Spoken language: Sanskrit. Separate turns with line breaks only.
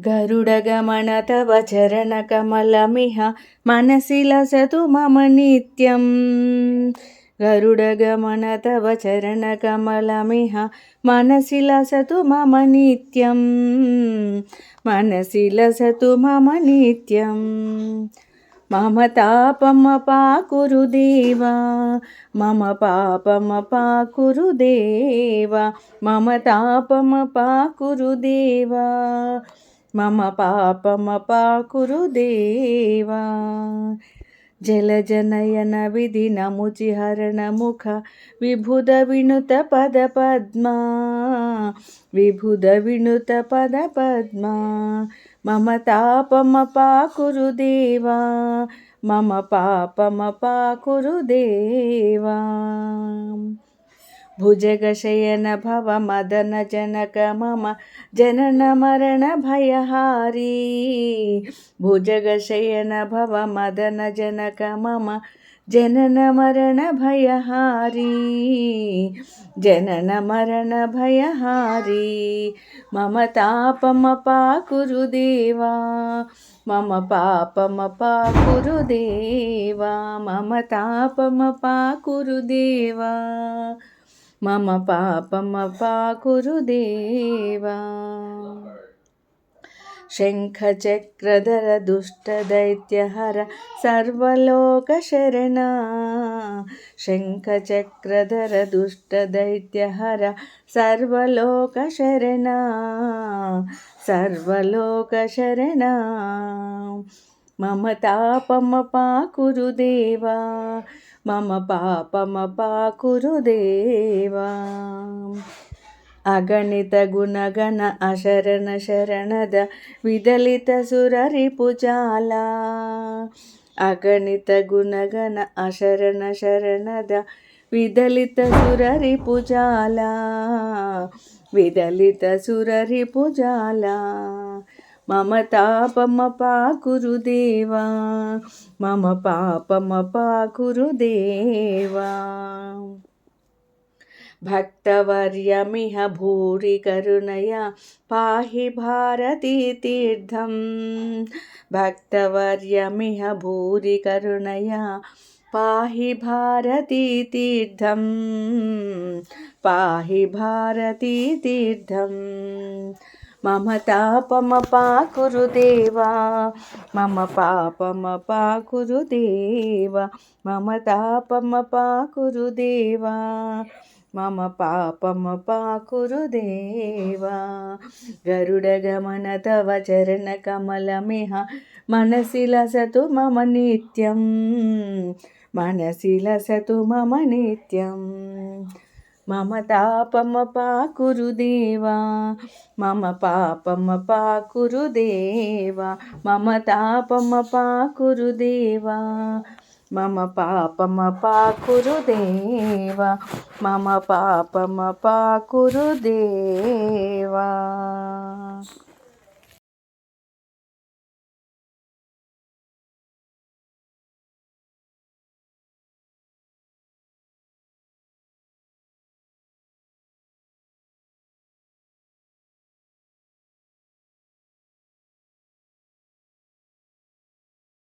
गरुडगमन तव चरणकमलमिह मनसि लसतु मम नित्यं। गरुडगमन तव चरणकमलमिह मनसि लसतु मम नित्यं। मनसि लसतु मम नित्यं। मम तापमपाकुरु देवा, मम पापमपाकुरु देवा, मम तापमपाकुरु देवा, मम पापमपाकुरु देवा। जलजनयन विधिनमुचिहरण मुख विभुद विनुत पद पद्मा, विभुद विनुत पद पद्मा। मम तापमपाकुरु देवा, मम पापमपाकुरु देवा। भुजगशयन भव मदन जनक मम जनन मरण भयहारी, भुजगशयन भव मदन जनक मम जनन मरण भयहारी, जनन मरण भयहारी। मम तापमपाकुरु देवा, मम पापमपाकुरु देवा, मम तापमपाकुरु देवा, मम पापमपाकुरु देवा। शङ्खचक्रधर दुष्टदैत्यहर सर्वलोकशरणा, शङ्खचक्रधर दुष्टदैत्यहर सर्वलोकशरणा, सर्वलोकशरणा। मम तापमपाकुरु देवा, मम पापमपाकुरु देवा। अगणित गुणगण अशरण शरणद विदलित सुररिपुजाला, अगणित गुणगण अशरण शरणद विदलित सुररिपुजाला, विदलित सुररिपुजाला। मम तापमपाकुरु देवा, मम पापमपाकुरु देवा। भक्तवर्यमिह भूरि करुणया पाहि भारती तीर्थं, भक्तवर्यमिह भूरि करुणया पाहि भारती तीर्थं, पाहि भारती तीर्थं। मम तापमपाकुरु देवा, मम पापमपाकुरु देवा, मम तापमपाकुरु देवा, मम पापमपाकुरु देवा। गरुडगमन तव चरणकमलमिह मनसि लसतु मम नित्यं, मनसि लसतु मम नित्यं। मम तापमपाकुरु देवा, मम पापमपाकुरु देवा, मम तापमपाकुरु देवा, मम पापमपाकुरु देवा, मम पापमपाकुरु देवा।